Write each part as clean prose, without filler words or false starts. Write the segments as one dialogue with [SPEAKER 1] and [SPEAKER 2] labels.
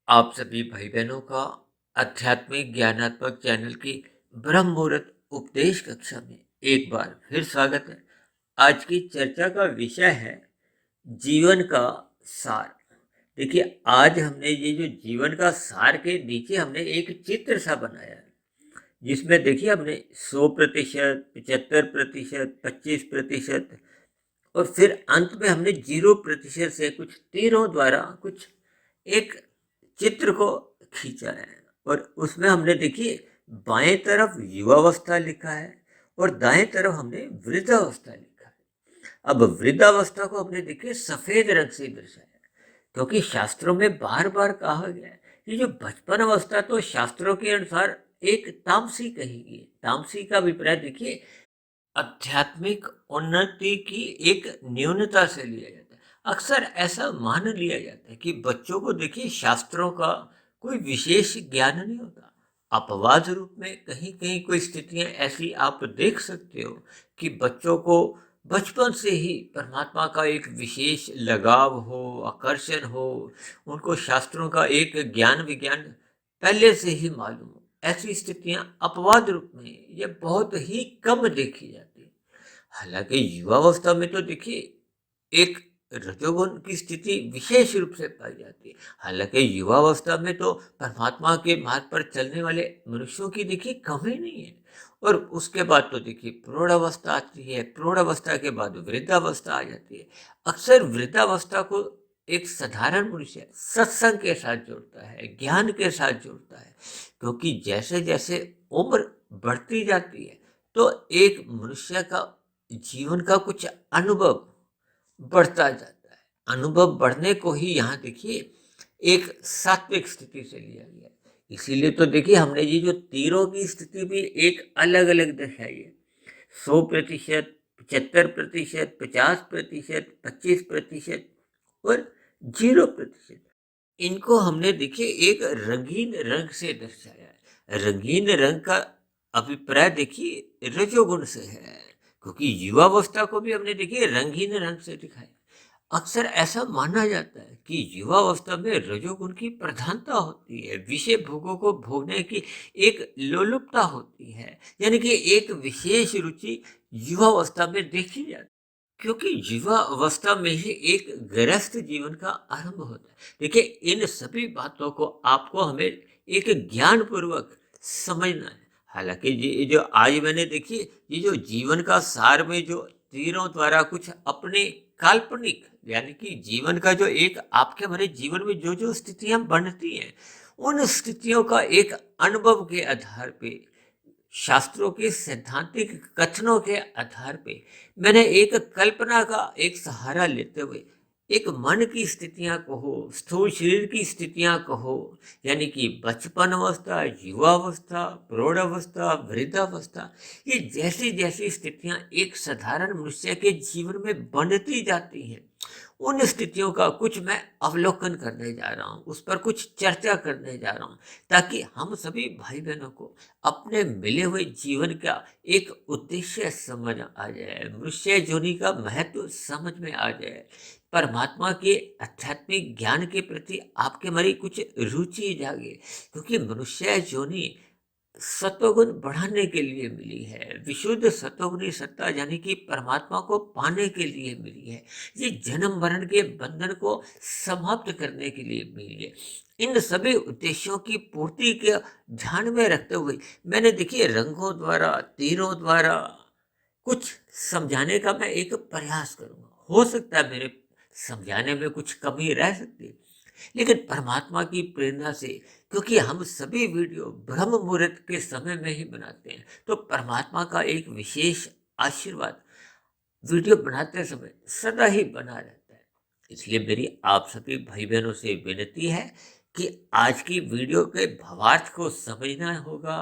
[SPEAKER 1] आप सभी भाई बहनों का आध्यात्मिक ज्ञानात्मक चैनल की ब्रह्म मुहूर्त उपदेश कक्षा में एक बार फिर स्वागत है। आज की चर्चा का विषय है जीवन का सार। देखिए, आज हमने ये जो जीवन का सार के नीचे हमने एक चित्र सा बनाया है, जिसमें देखिए हमने 100%, 75%, 25% और फिर अंत में हमने 0% से कुछ तीरों द्वारा कुछ एक चित्र को खींचा है। और उसमें हमने देखिए बाएं तरफ युवावस्था लिखा है और दाएं तरफ हमने वृद्धावस्था लिखा है। अब वृद्धावस्था को हमने देखिए सफेद रंग से दर्शाया है, क्योंकि शास्त्रों में बार बार कहा गया है कि जो बचपन अवस्था तो शास्त्रों के अनुसार एक तामसी कही गई। तामसी का अभिप्राय देखिए आध्यात्मिक उन्नति की एक न्यूनता से लिया जाता है। अक्सर ऐसा मान लिया जाता है कि बच्चों को देखिए शास्त्रों का कोई विशेष ज्ञान नहीं होता। अपवाद रूप में कहीं कहीं कोई स्थितियां ऐसी आप देख सकते हो कि बच्चों को बचपन से ही परमात्मा का एक विशेष लगाव हो, आकर्षण हो, उनको शास्त्रों का एक ज्ञान विज्ञान पहले से ही मालूम हो। ऐसी स्थितियां अपवाद रूप में ये बहुत ही कम देखी जाती है। हालांकि युवावस्था में तो देखिए एक रजोगुण की स्थिति विशेष रूप से पाई जाती है। हालांकि युवावस्था में तो परमात्मा के मार्ग पर चलने वाले मनुष्यों की देखिए कमी नहीं है। और उसके बाद तो देखिए प्रौढ़ अवस्था आती है, प्रौढ़ अवस्था के बाद वृद्धावस्था आ जाती है। अक्सर वृद्धावस्था को एक साधारण मनुष्य सत्संग के साथ जोड़ता है, ज्ञान के साथ जोड़ता है, क्योंकि जैसे जैसे उम्र बढ़ती जाती है तो एक मनुष्य का जीवन का कुछ अनुभव बढ़ता जाता है। अनुभव बढ़ने को ही यहाँ देखिए एक सात्विक स्थिति से लिया गया है। इसीलिए तो देखिए हमने ये जो तीरों की स्थिति भी एक अलग अलग दर्शाई है। 100%, 75%, 50%, 25% और 0%। इनको हमने देखिए एक रंगीन रंग से दर्शाया है। रंगीन रंग का अभिप्राय देखिए रजोगुण से है, क्योंकि युवावस्था को भी हमने देखिए रंगीन रंग से दिखाया। अक्सर ऐसा माना जाता है कि युवावस्था में रजोगुण की प्रधानता होती है, विषय भोगों को भोगने की एक लोलुपता होती है, यानी कि एक विशेष रुचि युवावस्था में देखी जाती है, क्योंकि युवा अवस्था में ही एक गृहस्थ जीवन का आरंभ होता है। देखिए, इन सभी बातों को आपको हमें एक ज्ञान पूर्वक समझना है। हालांकि ये जो आज मैंने देखिए ये जो जीवन का सार में जो तीरों द्वारा कुछ अपने काल्पनिक, यानी कि जीवन का जो एक आपके हमारे जीवन में जो जो स्थितियां बनती हैं, उन स्थितियों का एक अनुभव के आधार पे, शास्त्रों के सैद्धांतिक कथनों के आधार पे मैंने एक कल्पना का एक सहारा लेते हुए एक मन की स्थितियां कहो, स्थूल शरीर की स्थितियां कहो, यानी कि बचपन अवस्था, युवावस्था, प्रौढ़ अवस्था, वृद्धावस्था, ये जैसी जैसी स्थितियां एक साधारण मनुष्य के जीवन में बनती जाती हैं, उन स्थितियों का कुछ मैं अवलोकन करने जा रहा हूँ, उस पर कुछ चर्चा करने जा रहा हूँ, ताकि हम सभी भाई बहनों को अपने मिले हुए जीवन का एक उद्देश्य समझ आ जाए, मनुष्य जोनि का महत्व समझ में आ जाए, परमात्मा के आध्यात्मिक ज्ञान के प्रति आपके हमारी कुछ रुचि जागे, क्योंकि मनुष्य जोनि सत्वगुण बढ़ाने के लिए मिली है, विशुद्ध सत्वगुणी सत्ता यानी कि परमात्मा को पाने के लिए मिली है, ये जन्म मरण के बंधन को समाप्त करने के लिए मिली है। इन सभी उद्देश्यों की पूर्ति के ध्यान में रखते हुए मैंने देखिए रंगों द्वारा, तीरों द्वारा कुछ समझाने का मैं एक प्रयास करूंगा। हो सकता है मेरे समझाने में कुछ कमी रह सकती है, लेकिन परमात्मा की प्रेरणा से, क्योंकि हम सभी वीडियो ब्रह्म मुहूर्त के समय में ही बनाते हैं, तो परमात्मा का एक विशेष आशीर्वाद वीडियो बनाते समय सदा ही बना रहता है। इसलिए मेरी आप सभी भाई बहनों से विनती है कि आज की वीडियो के भावार्थ को समझना होगा।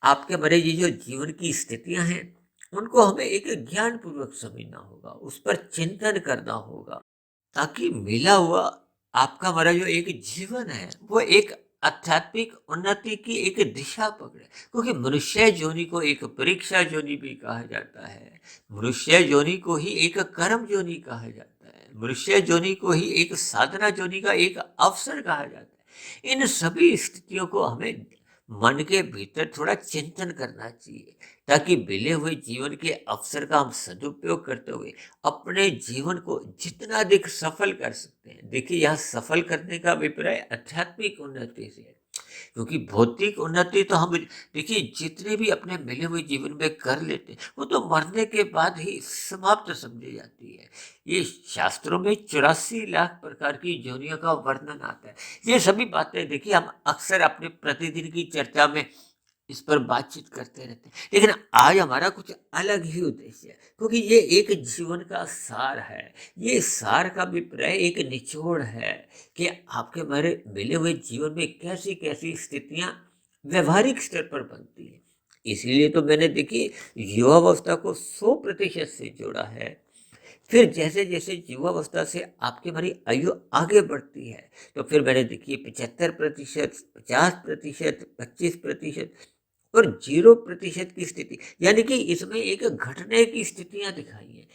[SPEAKER 1] आपके हमारे ये जो जीवन की स्थितियां हैं, उनको हमें एक ज्ञान पूर्वक समझना होगा, उस पर चिंतन करना होगा, ताकि मिला हुआ आपका हमारा जो एक जीवन है वो एक आध्यात्मिक उन्नति की एक दिशा पकड़े, क्योंकि मनुष्य जोनि को एक परीक्षा जोनि भी कहा जाता है, मनुष्य जोनि को ही एक कर्म जोनि कहा जाता है, मनुष्य जोनि को ही एक साधना जोनि का एक अवसर कहा जाता है। इन सभी स्थितियों को हमें मन के भीतर थोड़ा चिंतन करना चाहिए, ताकि मिले हुए जीवन के अवसर का हम सदुपयोग करते हुए अपने जीवन को जितना अधिक सफल कर सकते हैं। देखिए, यहाँ सफल करने का अभिप्राय आध्यात्मिक उन्नति से है, क्योंकि भौतिक उन्नति तो हम देखिए जितने भी अपने मिले हुए जीवन में कर लेते हैं, वो तो मरने के बाद ही समाप्त समझी जाती है। ये शास्त्रों में 84 लाख प्रकार की योनियों का वर्णन आता है। ये सभी बातें देखिए हम अक्सर अपने प्रतिदिन की चर्चा में इस पर बातचीत करते रहते हैं, लेकिन आज हमारा कुछ अलग ही उद्देश्य है, क्योंकि ये एक जीवन का सार है। ये सार का अभिप्राय एक निचोड़ है कि आपके हमारे मिले हुए जीवन में कैसी कैसी स्थितियां व्यवहारिक स्तर पर बनती हैं। इसीलिए तो मैंने देखिए युवावस्था को 100% से जोड़ा है। फिर जैसे जैसे युवावस्था से आपकी हमारी आयु आगे बढ़ती है, तो फिर मैंने देखिए 75%, 50%, 25% और 0% की स्थिति, यानी कि इसमें एक घटने की स्थितियां दिखाई हैं।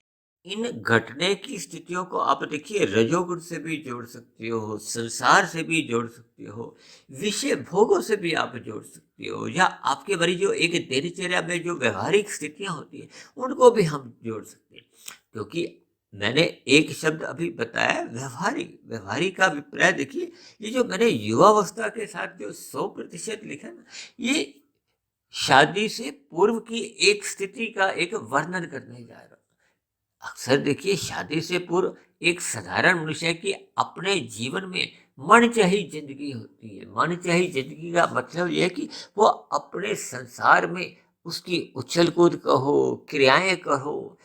[SPEAKER 1] इन घटने की स्थितियों को आप देखिए रजोगुण से भी जोड़ सकते हो, संसार से भी जोड़ सकते हो, विषय भोगों से भी आप जोड़ सकते हो, या आपके बारी जो एक दिनचर्या में जो व्यवहारिक स्थितियां होती है उनको भी हम जोड़ सकते हैं। क्योंकि मैंने एक शब्द अभी बताया, व्यवहारिक। व्यवहारिक का अभिप्राय देखिए, ये जो मैंने युवावस्था के साथ जो 100% लिखा ना, ये शादी से पूर्व की एक स्थिति का एक वर्णन करने जा रहा हूँ। अक्सर देखिए शादी से पूर्व एक साधारण मनुष्य की अपने जीवन में मनचाही जिंदगी होती है। मनचाही जिंदगी का मतलब यह है कि वो अपने संसार में उसकी उछल कूद कहो, क्रियाएं कहो,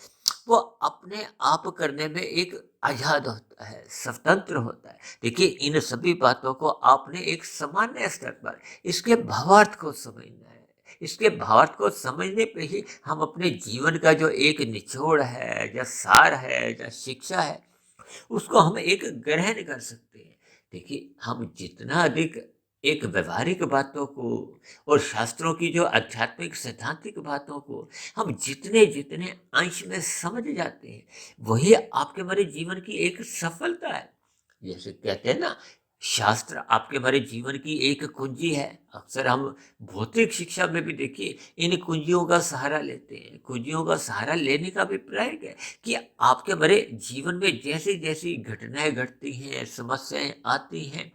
[SPEAKER 1] वो अपने आप करने में एक आजाद होता है, स्वतंत्र होता है। देखिए, इन सभी बातों को आपने एक सामान्य स्तर पर इसके भावार्थ को समझना है। इसके भावार्थ को समझने पे ही हम अपने जीवन का जो एक निचोड़ है, जो सार है, जो शिक्षा है, उसको हम एक ग्रहण कर सकते हैं। देखिए, हम जितना अधिक एक व्यवहारिक बातों को और शास्त्रों की जो आध्यात्मिक सैद्धांतिक बातों को हम जितने जितने अंश में समझ जाते हैं, वही आपके हमारे जीवन की एक सफलता है। जैसे कहते हैं ना, शास्त्र आपके हमारे जीवन की एक कुंजी है। अक्सर हम भौतिक शिक्षा में भी देखिए इन कुंजियों का सहारा लेते हैं। कुंजियों का सहारा लेने का अभिप्राय क्या है कि आपके हमारे जीवन में जैसी जैसी घटनाएं घटती हैं, समस्याएं आती हैं,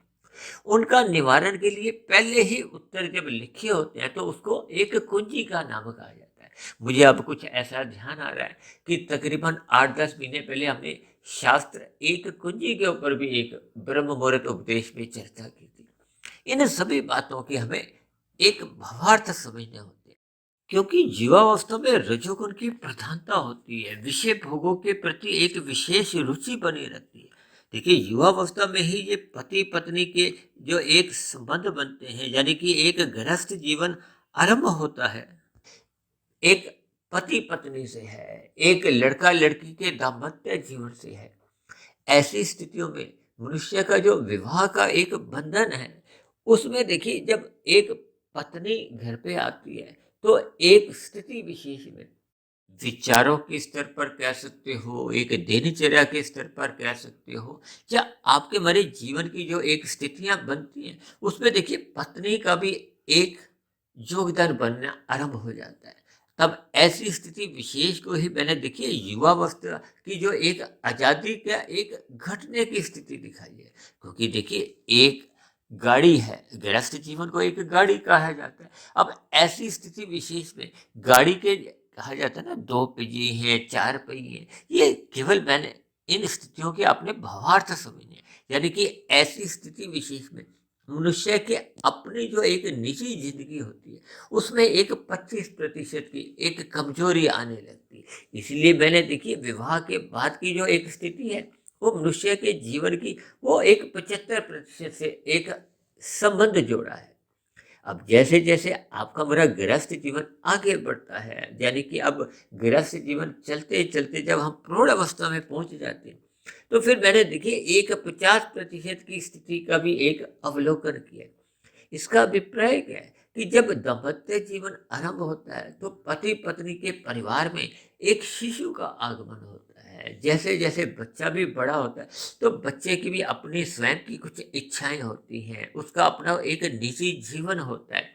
[SPEAKER 1] उनका निवारण के लिए पहले ही उत्तर जब लिखे होते हैं, तो उसको एक कुंजी का नाम कहा जाता है। मुझे अब कुछ ऐसा ध्यान आ रहा है कि तकरीबन 8-10 महीने पहले हमने शास्त्र एक कुंजी के ऊपर भी एक ब्रह्म मुहूर्त उपदेश में चर्चा की थी। इन सभी बातों की हमें एक भावार्थ समझने होते हैं, क्योंकि युवावस्था में रजोगुण की प्रधानता होती है। विषय भोगों के प्रति एक विशेष रुचि बनी रहती है। देखिए, युवावस्था में ही ये पति पत्नी के जो एक संबंध बनते हैं, यानी कि एक गृहस्थ जीवन आरंभ होता है, एक पति पत्नी से है, एक लड़का लड़की के दाम्पत्य जीवन से है। ऐसी स्थितियों में मनुष्य का जो विवाह का एक बंधन है, उसमें देखिए जब एक पत्नी घर पे आती है, तो एक स्थिति विशेष में विचारों के स्तर पर कह सकते हो, एक दिनचर्या के स्तर पर कह सकते हो, या आपके हमारे जीवन की जो एक स्थितियां बनती हैं, उसमें देखिए पत्नी का भी एक योगदान बनना आरंभ हो जाता है। तब ऐसी स्थिति विशेष को ही मैंने देखिए युवावस्था की जो एक आजादी का एक घटने की स्थिति दिखाई है। क्योंकि देखिए, एक गाड़ी है, गृहस्थ जीवन को एक गाड़ी कहा जाता है। अब ऐसी स्थिति विशेष में गाड़ी के कहा जाता है ना, 2 पहिए हैं, 4 पहिए हैं, ये केवल मैंने इन स्थितियों के अपने भावार्थ समझने, यानी कि ऐसी स्थिति विशेष में मनुष्य के अपनी जो एक निजी जिंदगी होती है, उसमें एक 25% की एक कमजोरी आने लगती है। इसलिए मैंने देखिए विवाह के बाद की जो एक स्थिति है, वो मनुष्य के जीवन की वो एक 75% से एक संबंध जोड़ा है। अब जैसे जैसे आपका मेरा गृहस्थ जीवन आगे बढ़ता है, यानी कि अब गृहस्थ जीवन चलते चलते जब हम प्रौढ़ अवस्था में पहुंच जाते हैं, तो फिर मैंने देखिए एक 50% की स्थिति का भी एक अवलोकन किया। इसका अभिप्राय क्या है कि जब दाम्पत्य जीवन आरंभ होता है, तो पति पत्नी के परिवार में एक शिशु का आगमन होता है। है। जैसे जैसे बच्चा भी बड़ा होता है तो बच्चे की भी अपनी स्वयं की कुछ इच्छाएं होती हैं, उसका अपना एक निजी जीवन होता है।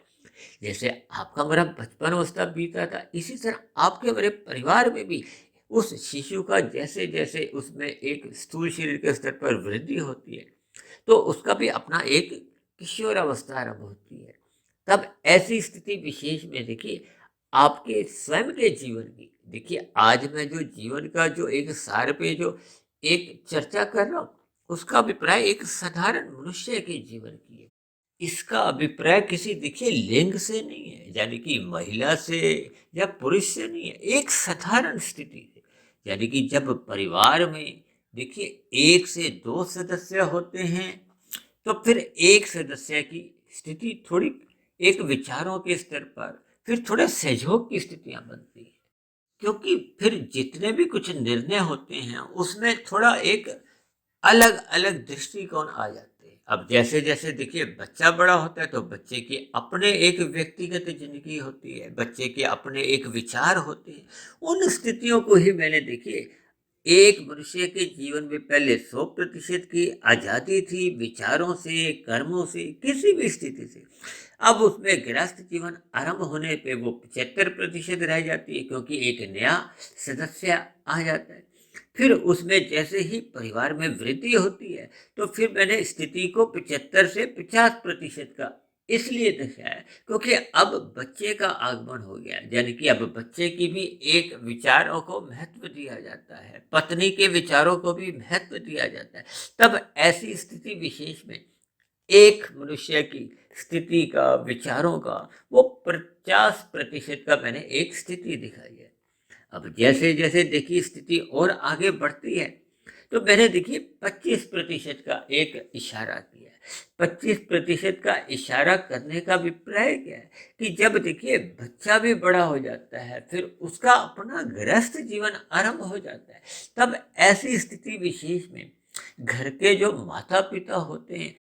[SPEAKER 1] जैसे आपका मेरा बचपन अवस्था बीता था, इसी तरह आपके मेरे परिवार में भी उस शिशु का जैसे जैसे उसमें एक स्थूल शरीर के स्तर पर वृद्धि होती है, तो उसका भी अपना एक किशोरावस्था आरंभ होती है। तब ऐसी स्थिति विशेष में देखिए, आपके स्वयं के जीवन की, देखिए आज मैं जो जीवन का जो एक सार पे जो एक चर्चा कर रहा हूँ, उसका अभिप्राय एक साधारण मनुष्य के जीवन की है। इसका अभिप्राय किसी देखिए लिंग से नहीं है, यानी कि महिला से या पुरुष से नहीं है, एक साधारण स्थिति से। यानी कि जब परिवार में देखिए 1 से 2 सदस्य होते हैं, तो फिर एक सदस्य की स्थिति थोड़ी एक विचारों के स्तर पर फिर थोड़े सहयोग की स्थितियां बनती हैं, क्योंकि फिर जितने भी कुछ निर्णय होते हैं उसमें थोड़ा एक अलग अलग दृष्टिकोण आ जाते हैं। अब जैसे जैसे देखिए बच्चा बड़ा होता है तो बच्चे की अपने एक व्यक्तिगत जिंदगी होती है, बच्चे के अपने एक विचार होते हैं। उन स्थितियों को ही मैंने देखिए, एक मनुष्य के जीवन में पहले 100% की आजादी थी, विचारों से, कर्मों से, किसी भी स्थिति से। अब उसमें गृहस्थ जीवन आरंभ होने पे वो 75% रह जाती है, क्योंकि एक नया सदस्य आ जाता है। फिर उसमें जैसे ही परिवार में वृद्धि होती है, तो फिर मैंने स्थिति को 75 से 50% का इसलिए दर्शाया है, क्योंकि अब बच्चे का आगमन हो गया, यानी कि अब बच्चे की भी एक विचारों को महत्व दिया जाता है, पत्नी के विचारों को भी महत्व दिया जाता है। तब ऐसी स्थिति विशेष में एक मनुष्य की स्थिति का, विचारों का, वो 50% का मैंने एक स्थिति दिखाई है। अब जैसे जैसे देखिए स्थिति और आगे बढ़ती है, तो मैंने देखिए 25% का एक इशारा किया है। 25% का इशारा करने का अभिप्राय क्या है कि जब देखिए बच्चा भी बड़ा हो जाता है, फिर उसका अपना गृहस्थ जीवन आरंभ हो जाता है, तब ऐसी स्थिति विशेष में घर के जो माता पिता होते हैं,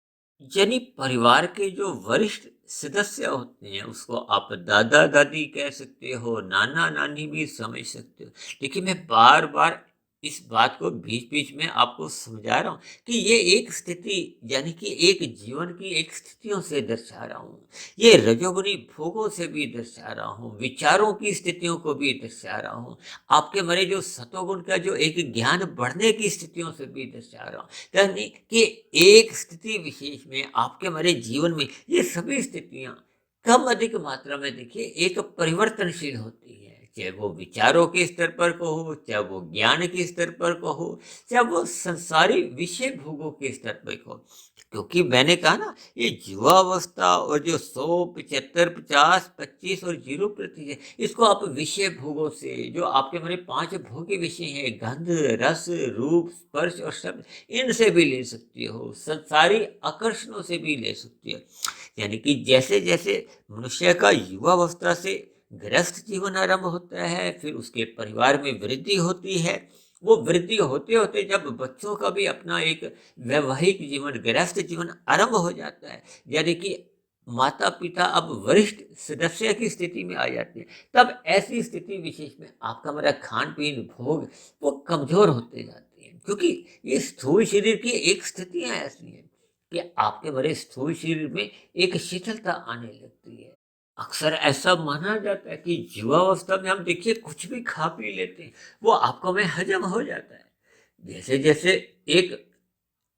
[SPEAKER 1] यानी परिवार के जो वरिष्ठ सदस्य होते हैं, उसको आप दादा दादी कह सकते हो, नाना नानी भी समझ सकते हो। देखिए मैं बार बार इस बात को बीच बीच में आपको समझा रहा हूँ कि ये एक स्थिति, यानी कि एक जीवन की एक स्थितियों से दर्शा रहा हूँ, ये रजोगुनी भोगों से भी दर्शा रहा हूँ, विचारों की स्थितियों को भी दर्शा रहा हूँ, आपके मरे जो सतोगुण का जो एक ज्ञान बढ़ने की स्थितियों से भी दर्शा रहा हूँ। यानी कि एक स्थिति विशेष में आपके हमारे जीवन में ये सभी स्थितियां कम अधिक मात्रा में देखिए एक परिवर्तनशील होती है, चाहे वो विचारों के स्तर पर को हो, चाहे वो ज्ञान के स्तर पर को हो, चाहे वो संसारी विषय भोगों के स्तर पर हो। क्योंकि मैंने कहा ना, ये युवावस्था और जो 100, 75, 50, 25 और 0%, इसको आप विषय भोगों से, जो आपके हमारे 5 भोग्य विषय हैं, गंध, रस, रूप, स्पर्श और शब्द, इनसे भी ले सकती हो, संसारी आकर्षणों से भी ले सकती हो। यानी कि जैसे जैसे मनुष्य का युवावस्था से गृहस्थ जीवन आरंभ होता है, फिर उसके परिवार में वृद्धि होती है, वो वृद्धि होते होते जब बच्चों का भी अपना एक वैवाहिक जीवन, गृहस्थ जीवन आरंभ हो जाता है, यानी कि माता पिता अब वरिष्ठ सदस्य की स्थिति में आ जाते हैं, तब ऐसी स्थिति विशेष में आपका मेरा खान पीन भोग वो कमजोर होते जाते हैं, क्योंकि ये स्थूल शरीर की एक स्थितियां ऐसी हैं कि आपके मेरे स्थूल शरीर में एक शिथिलता आने लगती है। अक्सर ऐसा माना जाता है कि युवावस्था में हम देखिए कुछ भी खा पी लेते हैं, वो आपको में हजम हो जाता है। जैसे जैसे एक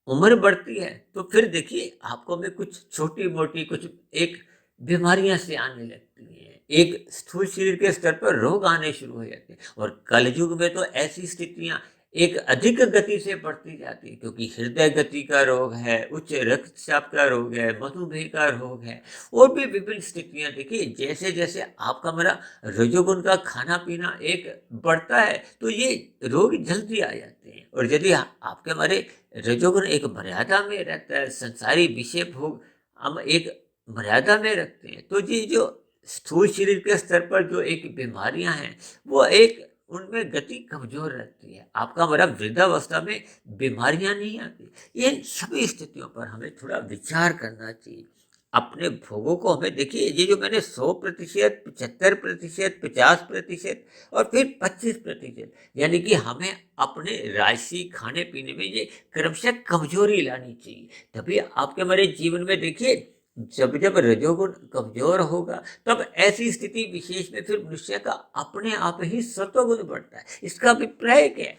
[SPEAKER 1] उम्र बढ़ती है, तो फिर देखिए आपको में कुछ छोटी मोटी कुछ एक बीमारियां से आने लगती हैं, एक स्थूल शरीर के स्तर पर रोग आने शुरू हो जाते हैं, और कलयुग में तो ऐसी स्थितियां एक अधिक गति से बढ़ती जाती है, क्योंकि हृदय गति का रोग है, उच्च रक्तचाप का रोग है, मधुमेह का रोग है, और भी विभिन्न स्थितियां। देखिए जैसे जैसे आपका मेरा रजोगुण का खाना पीना एक बढ़ता है, तो ये रोग जल्दी आ जाते हैं। और यदि आपके हमारे रजोगुण एक मर्यादा में रहता है, संसारी विषय भोग हम एक मर्यादा में रखते हैं, तो ये जो स्थूल शरीर के स्तर पर जो एक बीमारियां हैं, वो एक उनमें गति कमजोर रहती है। आपका हमारा वृद्धावस्था में बीमारियां नहीं आती। इन सभी स्थितियों पर हमें थोड़ा विचार करना चाहिए। अपने भोगों को हमें देखिए, ये जो मैंने 100%, 75%, 50% और फिर 25%, यानी कि हमें अपने राशि खाने पीने में ये क्रमशः कमजोरी लानी चाहिए। तभी आपके हमारे जीवन में देखिए, जब जब रजोगुण कमजोर होगा, तब ऐसी स्थिति विशेष में फिर मनुष्य का अपने आप ही सत्वगुण बढ़ता है। इसका अभिप्राय क्या है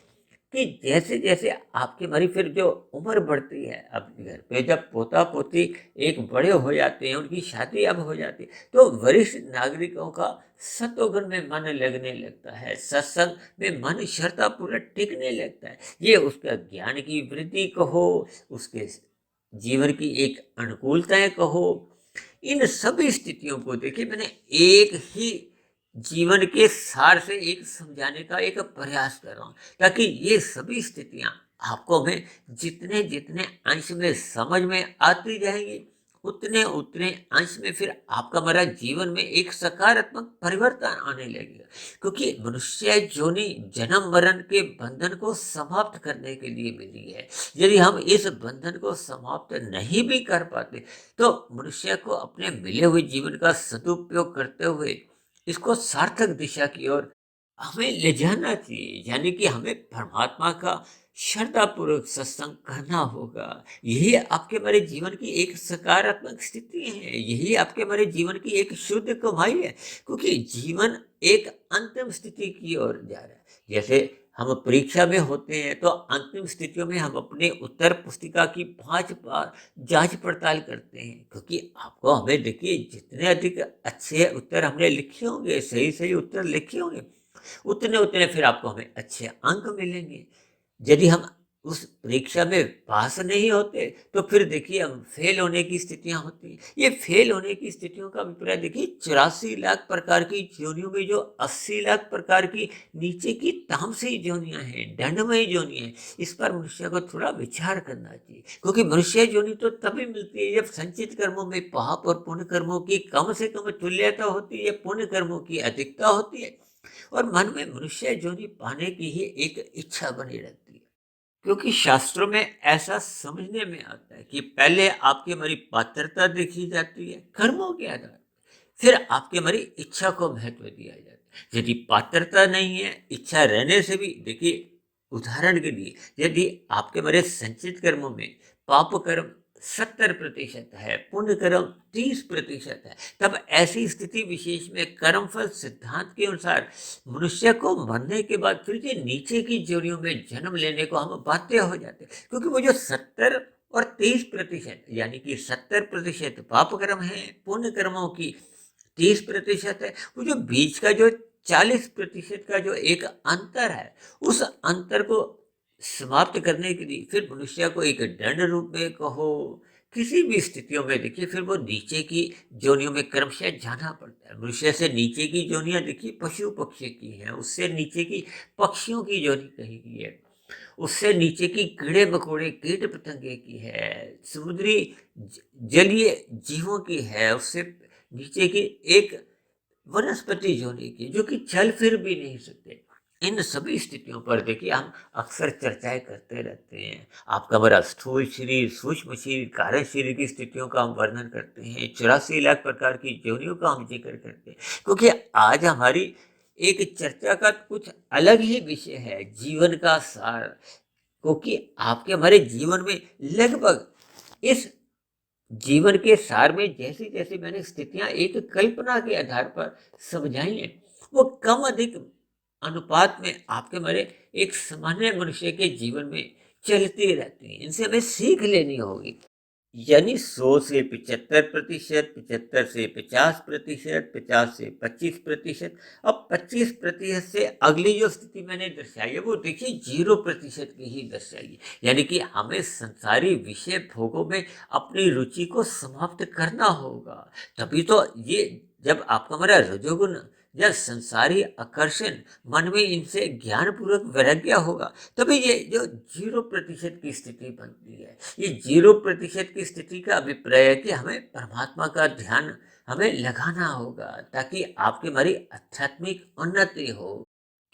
[SPEAKER 1] कि जैसे जैसे आपकी हमारी फिर जो उम्र बढ़ती है, अब घर पे जब पोता पोती एक बड़े हो जाते हैं, उनकी शादी अब हो जाती है, तो वरिष्ठ नागरिकों का सत्वगुण में मन लगने लगता है, सत्संग में मन श्रद्धा पूर्वक टिकने लगता है। ये उसका ज्ञान की वृद्धि कहो, उसके जीवन की एक अनुकूलताएं कहो, इन सभी स्थितियों को देखिए मैंने एक ही जीवन के सार से एक समझाने का एक प्रयास कर रहा हूँ, ताकि ये सभी स्थितियां आपको में जितने जितने अंश में समझ में आती जाएंगी, उतने उतने अंश में फिर आपका हमारा जीवन में एक सकारात्मक परिवर्तन आने लगेगा। क्योंकि मनुष्य जोनि जन्म मरण के बंधन को समाप्त करने के लिए मिली है। यदि हम इस बंधन को समाप्त नहीं भी कर पाते, तो मनुष्य को अपने मिले हुए जीवन का सदुपयोग करते हुए इसको सार्थक दिशा की ओर हमें ले जाना चाहिए। यानी कि हमें परमात्मा का श्रद्धापूर्वक सत्संग करना होगा। यही आपके हमारे जीवन की एक सकारात्मक स्थिति है, यही आपके हमारे जीवन की एक शुद्ध कमाई है। क्योंकि जीवन एक अंतिम स्थिति की ओर जा रहा है। जैसे हम परीक्षा में होते हैं, तो अंतिम स्थितियों में हम अपने उत्तर पुस्तिका की 5 बार जांच पड़ताल करते हैं, क्योंकि आपको हमें देखिए, जितने अधिक अच्छे उत्तर हमने लिखे होंगे, सही सही उत्तर लिखे होंगे, उतने उतने फिर आपको हमें अच्छे अंक मिलेंगे। यदि हम उस परीक्षा में पास नहीं होते, तो फिर देखिए हम फेल होने की स्थितियां होती हैं। ये फेल होने की स्थितियों का अभिप्राय देखिए, 84 लाख प्रकार की योनियों में जो 80 लाख प्रकार की नीचे की तामसी योनियां हैं, दंडमयी योनियां हैं, इस पर मनुष्य को थोड़ा विचार करना चाहिए। क्योंकि मनुष्य योनि तो तभी मिलती है जब संचित कर्मों में पाप और पुण्य कर्मों की कम से कम तुल्यता होती है, पुण्य कर्मों की अधिकता होती है, और मन में मनुष्य योनि पाने की ही एक इच्छा बनी रहती है। क्योंकि शास्त्रों में ऐसा समझने में आता है कि पहले आपकी हमारी पात्रता देखी जाती है कर्मों के आधार, फिर आपकी हमारी इच्छा को महत्व दिया जाता है। यदि पात्रता नहीं है, इच्छा रहने से भी देखिए, उदाहरण के लिए यदि आपके हमारे संचित कर्मों में पाप कर्म 70% है, पुण्य कर्म 30% है, तब ऐसी स्थिति विशेष में कर्मफल सिद्धांत के अनुसार मनुष्य को मरने के बाद फिर से नीचे की जोनियों में जन्म लेने को हम बाध्य हो जाते हैं। क्योंकि वो जो 70 और 30%, यानी कि 70% पाप कर्म है, पुण्य कर्मों की 30% है, वो जो बीच का जो 40% का जो एक अंतर है, उस अंतर को समाप्त करने के लिए फिर मनुष्य को एक दंड रूप में कहो, किसी भी स्थितियों में देखिए, फिर वो नीचे की जोनियों में क्रमशः जाना पड़ता है। मनुष्य से नीचे की जोनियां देखिए पशु पक्षी की हैं, उससे नीचे की पक्षियों की जोनी कही गई है, उससे नीचे की कीड़े मकोड़े कीट पतंगे की है, समुद्री जलीय जीवों की है, उससे नीचे की एक वनस्पति योनि की, जो कि चल फिर भी नहीं सकते। इन सभी स्थितियों पर देखिए हम अक्सर चर्चाएं करते रहते हैं। आपका हमारा स्थूल शरीर, सूक्ष्म शरीर, कारण शरीर की स्थितियों का हम वर्णन करते हैं, 84 लाख प्रकार की योनियों का हम जिक्र करते हैं। क्योंकि आज हमारी एक चर्चा का कुछ अलग ही विषय है, जीवन का सार। क्योंकि आपके हमारे जीवन में लगभग इस जीवन के सार में जैसी जैसी मैंने स्थितियां एक कल्पना के आधार पर समझाई हैं, वो कम अधिक अनुपात में आपके हमारे एक सामान्य मनुष्य के जीवन में चलती रहती हैं। इनसे हमें सीख लेनी होगी। यानी 100 से 75%, 75 से 50%, 50 से 25%, अब 25% से अगली जो स्थिति मैंने दर्शाई है, वो देखिए 0% की ही दर्शाई है। यानी कि हमें संसारी विषय भोगों में अपनी रुचि को समाप्त करना होगा। तभी तो ये, जब आपका हमारा रजोगुण या संसारी आकर्षण मन में इनसे ज्ञान पूर्वक वैराग्य होगा, तभी ये जो 0% की स्थिति बनती है। ये 0% की स्थिति का अभिप्राय है कि हमें परमात्मा का ध्यान हमें लगाना होगा, ताकि आपकी हमारी आध्यात्मिक उन्नति हो।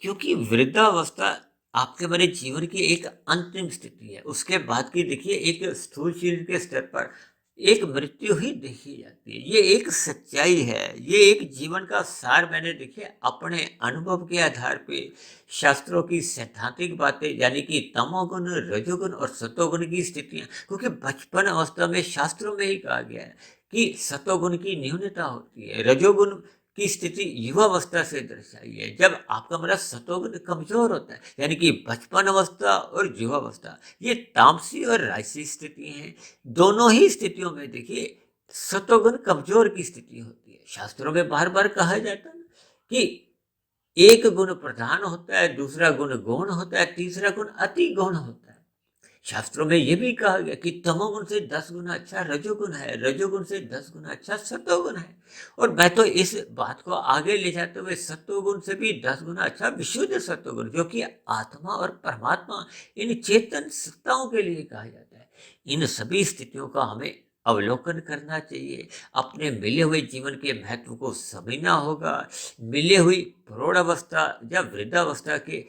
[SPEAKER 1] क्योंकि वृद्धावस्था आपके हमारे जीवन की एक अंतिम स्थिति है। उसके बाद की देखिए, एक स्थूल शरीर के स्तर पर एक मृत्यु ही देखी जाती है। ये एक सच्चाई है, ये एक जीवन का सार मैंने देखिए अपने अनुभव के आधार पे शास्त्रों की सैद्धांतिक बातें यानी कि तमोगुण, रजोगुण और सतोगुण की स्थितियाँ, क्योंकि बचपन अवस्था में शास्त्रों में ही कहा गया है कि सतोगुण की न्यूनता होती है, रजोगुण की स्थिति युवावस्था से दर्शाई है। जब आपका हमारा सतोगुण कमजोर होता है यानी कि बचपन अवस्था और युवावस्था, ये तामसी और राजसी स्थिति हैं। दोनों ही स्थितियों में देखिए सतोगुण कमजोर की स्थिति होती है। शास्त्रों में बार बार कहा जाता है ना कि एक गुण प्रधान होता है, दूसरा गुण गौण होता है, तीसरा गुण अति गौण होता है। शास्त्रों में ये भी कहा गया कि तमोगुण से 10 गुना अच्छा रजोगुण है, रजोगुण से 10 गुना अच्छा सतोगुण है। और मैं तो इस बात को आगे ले जाते हुए सतोगुण से भी 10 गुना अच्छा विशुद्ध सतोगुण, जो कि आत्मा और परमात्मा इन चेतन सत्ताओं के लिए कहा जाता है। इन सभी स्थितियों का हमें अवलोकन करना चाहिए। अपने मिले हुए जीवन के महत्व को समझना होगा। मिले हुई प्रौढ़ावस्था या वृद्धावस्था के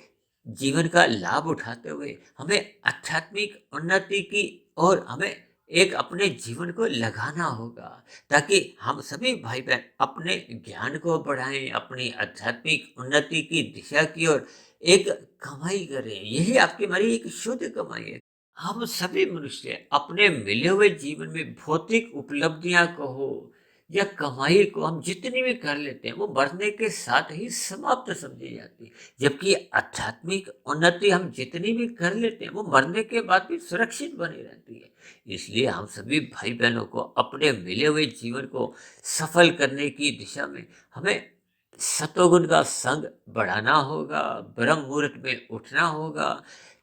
[SPEAKER 1] जीवन का लाभ उठाते हुए हमें आध्यात्मिक उन्नति की और हमें एक अपने जीवन को लगाना होगा, ताकि हम सभी भाई बहन अपने ज्ञान को बढ़ाएं, अपनी आध्यात्मिक उन्नति की दिशा की ओर एक कमाई करें। यही आपकी हमारी एक शुद्ध कमाई है। हम सभी मनुष्य अपने मिले हुए जीवन में भौतिक उपलब्धियां कहो या कमाई को हम जितनी भी कर लेते हैं वो मरने के साथ ही समाप्त समझी जाती है, जबकि आध्यात्मिक उन्नति हम जितनी भी कर लेते हैं वो मरने के बाद भी सुरक्षित बनी रहती है। इसलिए हम सभी भाई बहनों को अपने मिले हुए जीवन को सफल करने की दिशा में हमें सतोगुण का संग बढ़ाना होगा, ब्रह्म मुहूर्त में उठना होगा,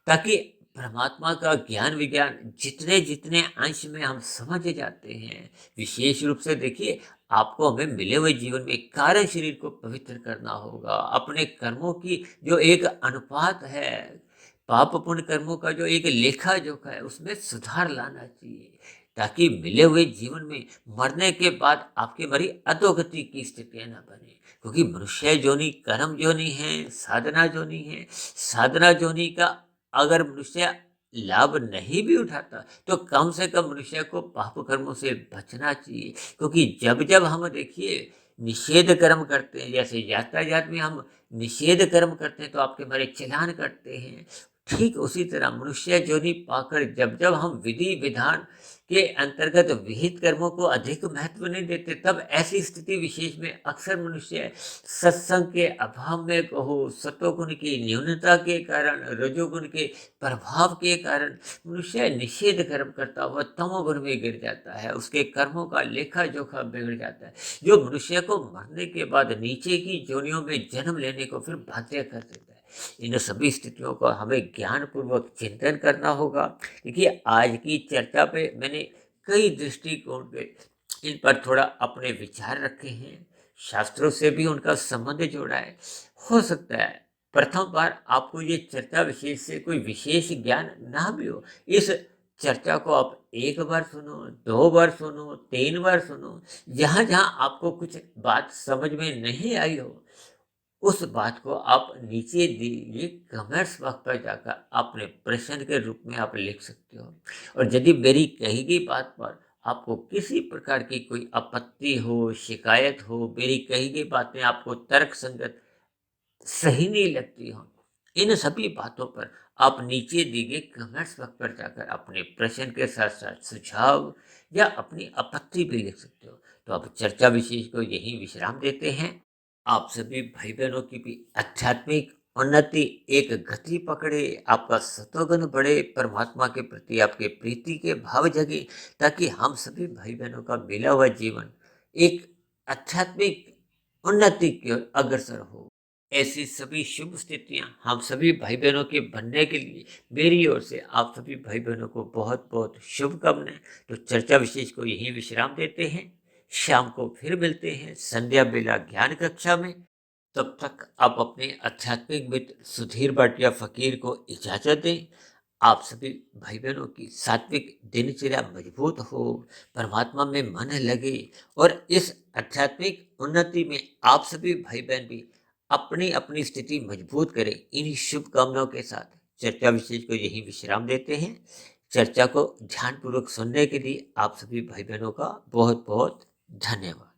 [SPEAKER 1] ताकि परमात्मा का ज्ञान विज्ञान जितने जितने अंश में हम समझ जाते हैं। विशेष रूप से देखिए आपको हमें मिले हुए जीवन में कारण शरीर को पवित्र करना होगा। अपने कर्मों की जो एक अनुपात है, पाप पुण्य कर्मों का जो एक लेखा जोखा है, उसमें सुधार लाना चाहिए, ताकि मिले हुए जीवन में मरने के बाद आपकी मरी अधोगति की स्थितियां न बने। क्योंकि मनुष्य जोनि कर्म जोनि है, साधना जोनि है। साधना जोनि का अगर मनुष्य लाभ नहीं भी उठाता तो कम से कम मनुष्य को पाप कर्मों से बचना चाहिए। क्योंकि जब जब हम देखिए निषेध कर्म करते हैं, जैसे यातायात में हम निषेध कर्म करते हैं तो आपके हमारे चालान कटते हैं, ठीक उसी तरह मनुष्य जोनि पाकर जब जब हम विधि विधान के अंतर्गत विहित कर्मों को अधिक महत्व नहीं देते, तब ऐसी स्थिति विशेष में अक्सर मनुष्य सत्संग के अभाव में कहो, सतोगुण की न्यूनता के कारण, रजोगुण के प्रभाव के कारण मनुष्य निषेध कर्म करता हुआ तमोगुण में गिर जाता है। उसके कर्मों का लेखा जोखा बिगड़ जाता है, जो मनुष्य को मरने के बाद नीचे की जोनियों में जन्म लेने को फिर बाध्य कर देता है। इन सभी स्थितियों का हमें ज्ञान पूर्वक चिंतन करना होगा। देखिए आज की चर्चा पे मैंने कई दृष्टिकोण पे इन पर थोड़ा अपने विचार रखे हैं, शास्त्रों से भी उनका संबंध जोड़ा है। हो सकता है प्रथम बार आपको ये चर्चा विशेष से कोई विशेष ज्ञान ना भी हो। इस चर्चा को आप एक बार सुनो, दो बार सुनो, तीन बार सुनो। जहां जहां आपको कुछ बात समझ में नहीं आई हो, उस बात को आप नीचे दिए कमेंट्स बॉक्स पर जाकर अपने प्रश्न के रूप में आप लिख सकते हो। और यदि मेरी कही गई बात पर आपको किसी प्रकार की कोई आपत्ति हो, शिकायत हो, मेरी कही गई बातें आपको तर्क संगत सही नहीं लगती हो, इन सभी बातों पर आप नीचे दिए गए कमेंट्स बॉक्स पर जाकर अपने प्रश्न के साथ साथ सुझाव या अपनी आपत्ति भी लिख सकते हो। तो अब चर्चा विशेष को यही विश्राम देते हैं। आप सभी भाई बहनों की भी आध्यात्मिक उन्नति एक गति पकड़े, आपका सतोगुण बढ़े, परमात्मा के प्रति आपके प्रीति के भाव जगे, ताकि हम सभी भाई बहनों का मिला हुआ जीवन एक आध्यात्मिक उन्नति की ओर अग्रसर हो। ऐसी सभी शुभ स्थितियां हम सभी भाई बहनों के बनने के लिए मेरी ओर से आप सभी भाई बहनों को बहुत बहुत शुभकामनाएं। तो चर्चा विशेष को यही विश्राम देते हैं। शाम को फिर मिलते हैं संध्या बेला ज्ञान कक्षा में। तब तक आप अपने आध्यात्मिक मित्र सुधीर भाटिया फकीर को इजाजत दें। आप सभी भाई बहनों की सात्विक दिनचर्या मजबूत हो, परमात्मा में मन लगे और इस आध्यात्मिक उन्नति में आप सभी भाई बहन भी अपनी अपनी स्थिति मजबूत करें। इन्हीं शुभकामनाओं के साथ चर्चा विशेष को यही विश्राम देते हैं। चर्चा को ध्यानपूर्वक सुनने के लिए आप सभी भाई बहनों का बहुत बहुत धन्यवाद।